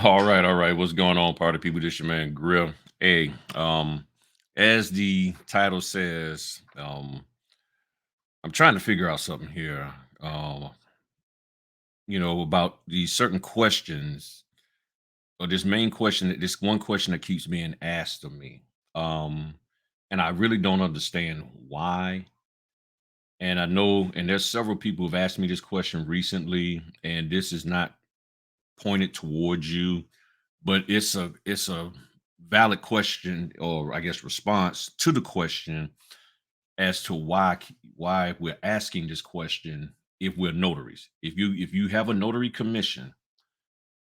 All right. What's going on, party people? This your man Grill. Hey, as the title says, I'm trying to figure out something here. About these certain questions, or this main question, this one question that keeps being asked of me. Um, and I really don't understand why. And I know, and there's several people who've asked me this question recently, and this is not pointed towards you, but it's a valid question, or I guess response to the question as to why we're asking this question. If we're notaries, if you have a notary commission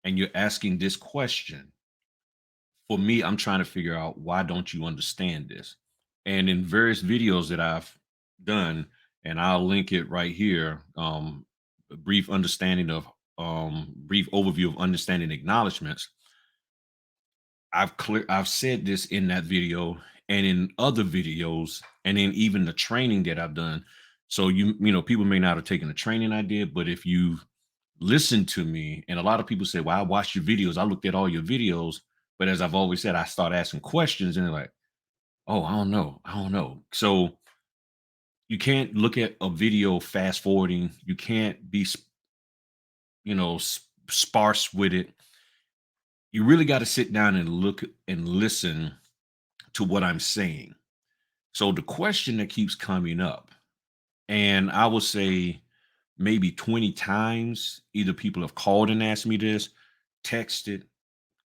and you're asking this question, for me, I'm trying to figure out, why don't you understand this? And in various videos that I've done, and I'll link it right here, a brief overview of understanding acknowledgments. I've said this in that video and in other videos, and in even the training that I've done. So people may not have taken the training I did, but if you listen to me, and a lot of people say, "Well, I watched your videos, I looked at all your videos," but as I've always said, I start asking questions, and they're like, "Oh, I don't know." So you can't look at a video fast forwarding. You can't be sparse with it. You really got to sit down and look and listen to what I'm saying. So the question that keeps coming up, and I would say maybe 20 times, either people have called and asked me this, texted,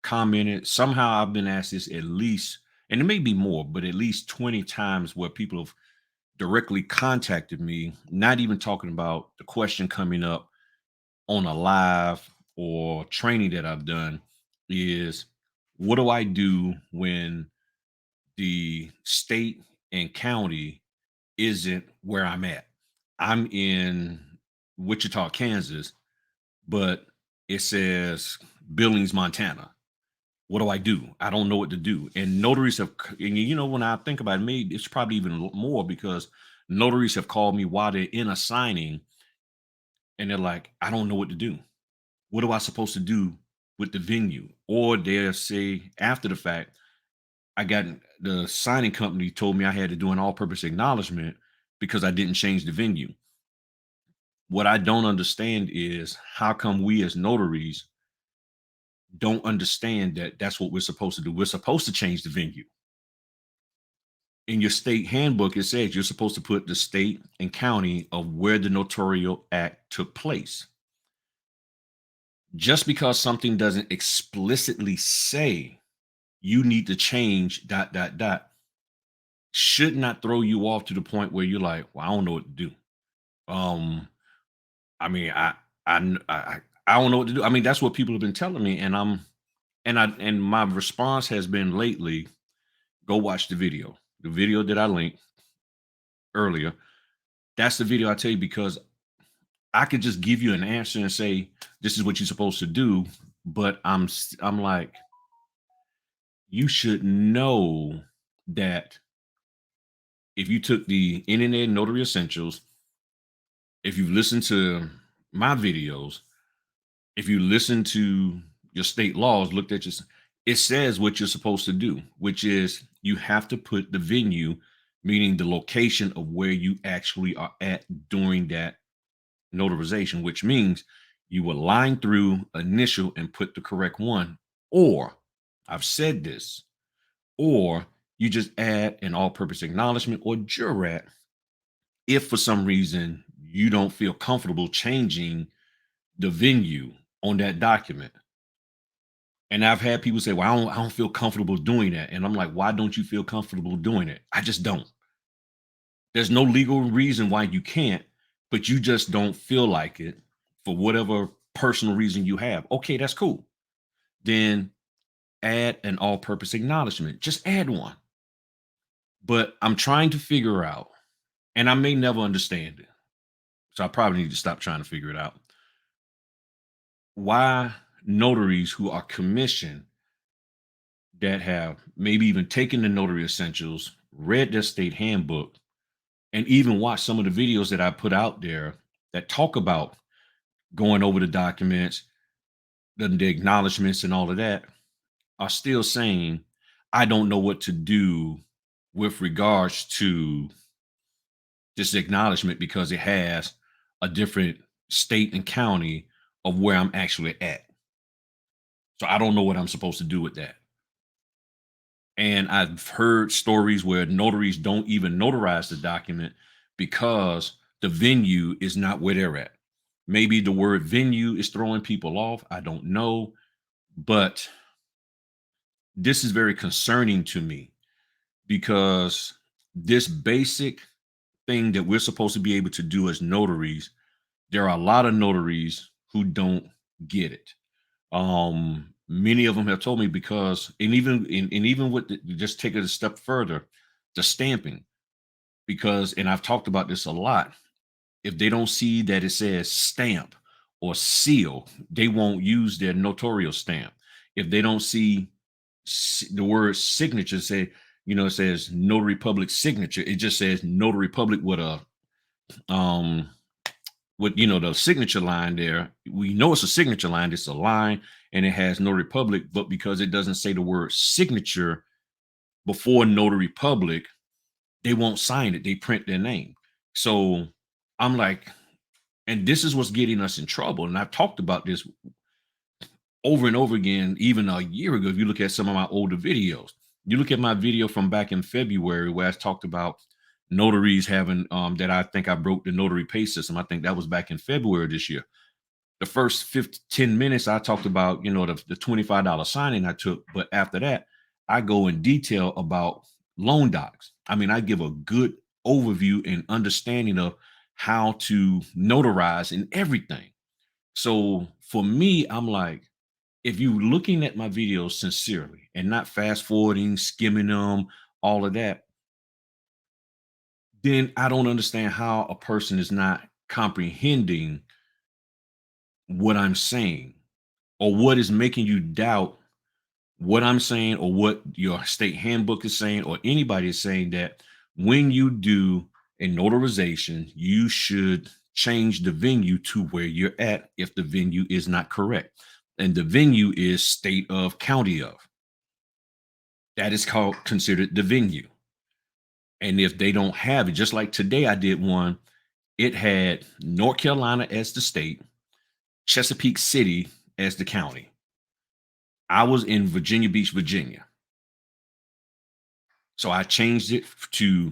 commented. Somehow I've been asked this at least, and it may be more, but at least 20 times where people have directly contacted me, not even talking about the question coming up on a live or training that I've done, is what do I do when the state and county isn't where I'm at? I'm in Wichita, Kansas, but it says Billings, Montana. What do I do? I don't know what to do. And notaries have, and when I think about it, maybe it's probably even more, because notaries have called me while they're in a signing, and they're like, I don't know what to do. What am I supposed to do with the venue? Or they'll say after the fact, I got the signing company told me I had to do an all purpose acknowledgement because I didn't change the venue. What I don't understand is, how come we as notaries don't understand that that's what we're supposed to do? We're supposed to change the venue. In your state handbook, it says you're supposed to put the state and county of where the notarial act took place. Just because something doesn't explicitly say you need to change dot dot dot should not throw you off to the point where you're like, well, I don't know what to do. Um, I mean, I don't know what to do. I mean, that's what people have been telling me, and my response has been lately, go watch the video that I linked earlier. That's the video I tell you, because I could just give you an answer and say this is what you're supposed to do, but I'm like, you should know that if you took the Internet Notary Essentials, if you listen to my videos, if you listen to your state laws, looked at your, it says what you're supposed to do, which is you have to put the venue, meaning the location of where you actually are at during that notarization, which means you will line through, initial, and put the correct one. Or, I've said this, or you just add an all purpose acknowledgement or jurat if for some reason you don't feel comfortable changing the venue on that document. And I've had people say, well, I don't feel comfortable doing that. And I'm like, why don't you feel comfortable doing it? I just don't. There's no legal reason why you can't, but you just don't feel like it for whatever personal reason you have. Okay, that's cool. Then add an all purpose acknowledgement. Just add one. But I'm trying to figure out, and I may never understand it. So I probably need to stop trying to figure it out. Why notaries who are commissioned, that have maybe even taken the notary essentials, read their state handbook, and even watched some of the videos that I put out there that talk about going over the documents, the acknowledgments and all of that, are still saying, I don't know what to do with regards to this acknowledgement because it has a different state and county of where I'm actually at. So I don't know what I'm supposed to do with that. And I've heard stories where notaries don't even notarize the document because the venue is not where they're at. Maybe the word venue is throwing people off. I don't know. But this is very concerning to me because this basic thing that we're supposed to be able to do as notaries, there are a lot of notaries who don't get it. Many of them have told me because, and even with just take it a step further, the stamping, because, and I've talked about this a lot. If they don't see that it says stamp or seal, they won't use their notarial stamp. If they don't see the word signature, say, it says notary public signature, it just says notary public with a um with the signature line there. We know it's a signature line, it's a line, and it has notary public, but because it doesn't say the word signature before notary public, they won't sign it, they print their name. So I'm like, and this is what's getting us in trouble. And I've talked about this over and over again, even a year ago. If you look at some of my older videos, you look at my video from back in February where I talked about notaries having that I think I broke the notary pay system. I think that was back in February this year. The first 10 minutes I talked about, the $25 signing I took. But after that, I go in detail about loan docs. I mean, I give a good overview and understanding of how to notarize and everything. So for me, I'm like, if you looking at my videos sincerely and not fast forwarding, skimming them, all of that, then I don't understand how a person is not comprehending what I'm saying, or what is making you doubt what I'm saying, or what your state handbook is saying, or anybody is saying, that when you do a notarization, you should change the venue to where you're at if the venue is not correct. And the venue is state of, county of. That is called considered the venue. And if they don't have it, just like today I did one, it had North Carolina as the state, Chesapeake City as the county. I was in Virginia Beach, Virginia. So I changed it to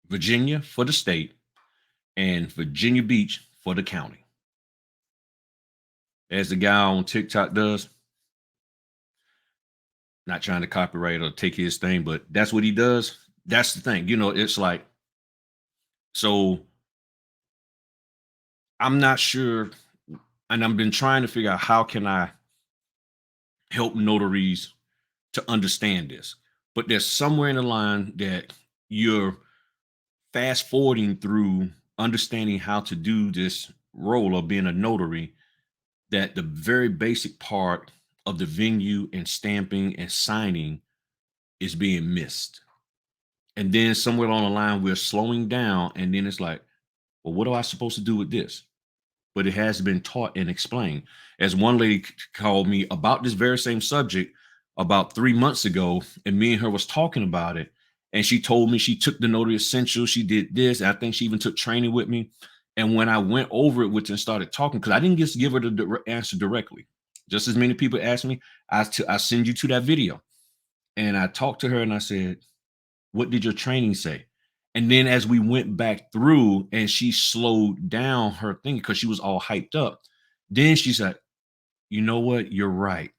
Virginia for the state and Virginia Beach for the county. As the guy on TikTok does, not trying to copyright or take his thing, but that's what he does. That's the thing. It's like, so I'm not sure. And I've been trying to figure out how can I help notaries to understand this. But there's somewhere in the line that you're fast forwarding through understanding how to do this role of being a notary, that the very basic part of the venue and stamping and signing is being missed. And then somewhere along the line, we're slowing down. And then it's like, well, what am I supposed to do with this? But it has been taught and explained. As one lady called me about this very same subject about 3 months ago, and me and her was talking about it. And she told me she took the Notary Essentials. She did this. I think she even took training with me. And when I went over it with her and started talking, because I didn't just give her the answer directly. Just as many people asked me, I send you to that video. And I talked to her and I said, what did your training say? And then as we went back through and she slowed down her thing because she was all hyped up, then she said, you know what? You're right.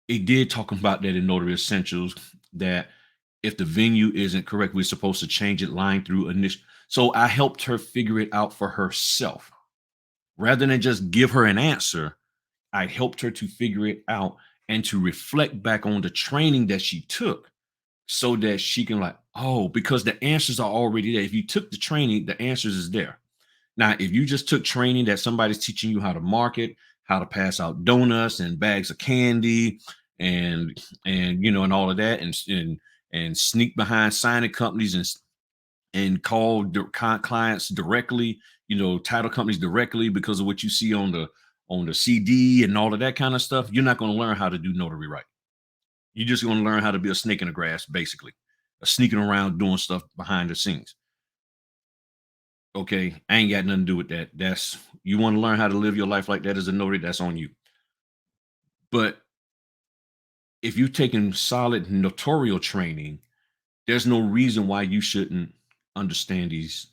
It did talk about that in Notary Essentials, that if the venue isn't correct, we're supposed to change it line through initial. So I helped her figure it out for herself. Rather than just give her an answer, I helped her to figure it out and to reflect back on the training that she took, so that she can, like, oh, because the answers are already there. If you took the training, the answers is there. Now, if you just took training that somebody's teaching you how to market, how to pass out donuts and bags of candy, and all of that, and sneak behind signing companies and call clients directly, title companies directly because of what you see on on the CD and all of that kind of stuff, you're not going to learn how to do notary right. You're just going to learn how to be a snake in the grass, basically, sneaking around doing stuff behind the scenes. Okay, I ain't got nothing to do with that. That's you want to learn how to live your life like that as a notary, that's on you. But if you've taken solid notarial training, there's no reason why you shouldn't understand these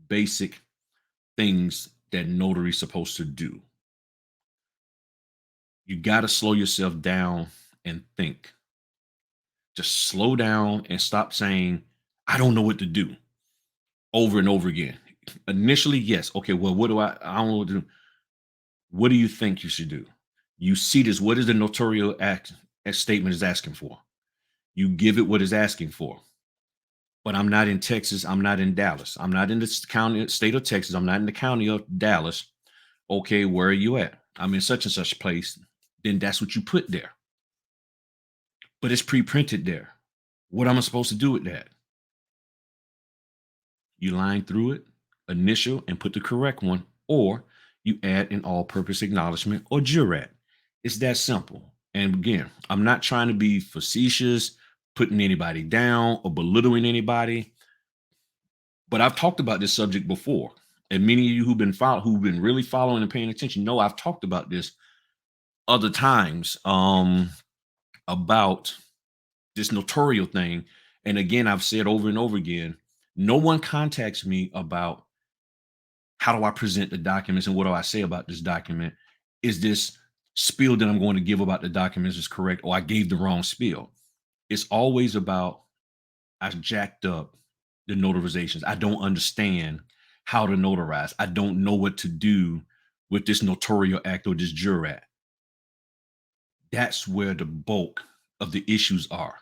basic things that notary's supposed to do. You got to slow yourself down and think. Just slow down and stop saying, I don't know what to do over and over again. Initially, yes. Okay, well, what do I don't know what to do. What do you think you should do? You see this. What is the notarial act statement is asking for? You give it what it's asking for. But I'm not in Texas. I'm not in Dallas. I'm not in the county state of Texas. I'm not in the county of Dallas. Okay, where are you at? I'm in such and such place. Then that's what you put there. But it's pre-printed there. What am I supposed to do with that? You line through it, initial, and put the correct one, or you add an all-purpose acknowledgement or jurat. It's that simple. And again, I'm not trying to be facetious, putting anybody down or belittling anybody, but I've talked about this subject before. And many of you who've been really following and paying attention know I've talked about this other times about this notarial thing. And again, I've said over and over again, no one contacts me about how do I present the documents and what do I say about this document? Is this spiel that I'm going to give about the documents is correct, or I gave the wrong spiel? It's always about I jacked up the notarizations. I don't understand how to notarize. I don't know what to do with this notarial act or this jurat. That's where the bulk of the issues are.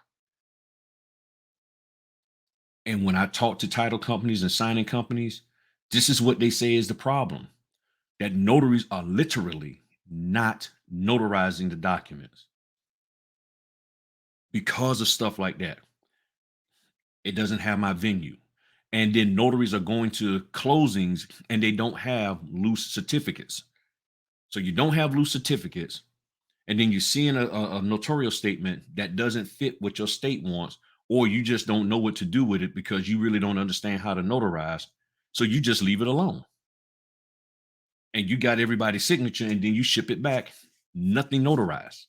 And when I talk to title companies and signing companies, this is what they say is the problem, that notaries are literally not notarizing the documents because of stuff like that. It doesn't have my venue. And then notaries are going to closings and they don't have loose certificates. So you don't have loose certificates. And then you're seeing a notarial statement that doesn't fit what your state wants, or you just don't know what to do with it because you really don't understand how to notarize. So you just leave it alone. And you got everybody's signature and then you ship it back, nothing notarized.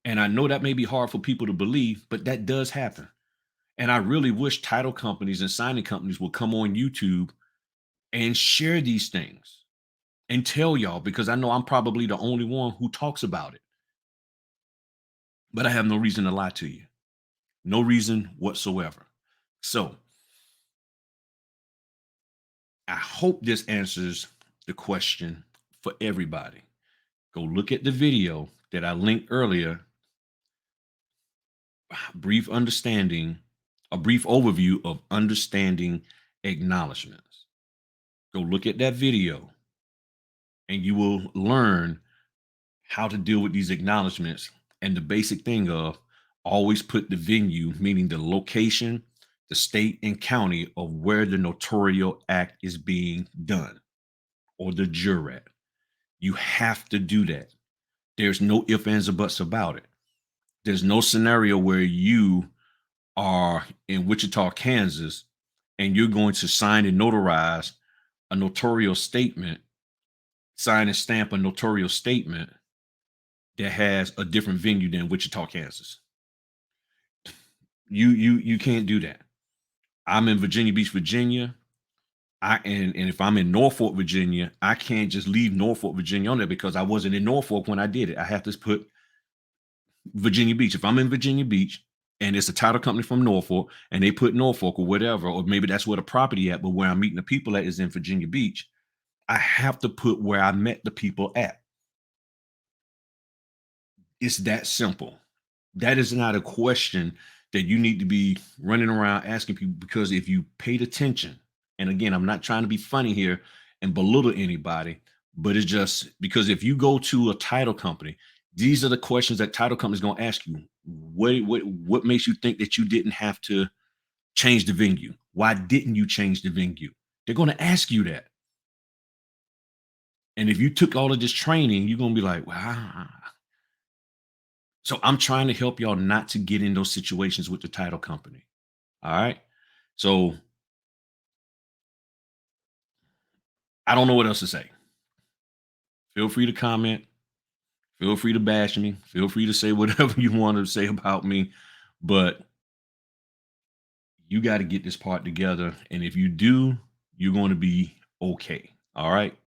And I know that may be hard for people to believe, but that does happen. And I really wish title companies and signing companies would come on YouTube and share these things and tell y'all, because I know I'm probably the only one who talks about it. But I have no reason to lie to you. No reason whatsoever. So I hope this answers the question for everybody. Go look at the video that I linked earlier. Brief understanding, a brief overview of understanding acknowledgments. Go look at that video and you will learn how to deal with these acknowledgments and the basic thing of always put the venue, meaning the location, the state and county of where the notarial act is being done or the jurat. You have to do that. There's no ifs, ands, or buts about it. There's no scenario where you are in Wichita, Kansas, and you're going to sign and notarize a notarial statement, sign and stamp a notarial statement that has a different venue than Wichita, Kansas. You can't do that. I'm in Virginia Beach, Virginia. And if I'm in Norfolk, Virginia, I can't just leave Norfolk, Virginia on there because I wasn't in Norfolk when I did it. I have to put Virginia Beach. If I'm in Virginia Beach and it's a title company from Norfolk and they put Norfolk or whatever, or maybe that's where the property at, but where I'm meeting the people at is in Virginia Beach, I have to put where I met the people at. It's that simple. That is not a question that you need to be running around asking people, because if you paid attention, and again, I'm not trying to be funny here and belittle anybody, but it's just because if you go to a title company, these are the questions that title companies going to ask you. What makes you think that you didn't have to change the venue? Why didn't you change the venue? They're going to ask you that. And if you took all of this training, you're gonna be like, wow. So I'm trying to help y'all not to get in those situations with the title company. All right. So I don't know what else to say. Feel free to comment. Feel free to bash me. Feel free to say whatever you want to say about me. But you got to get this part together. And if you do, you're going to be okay. All right.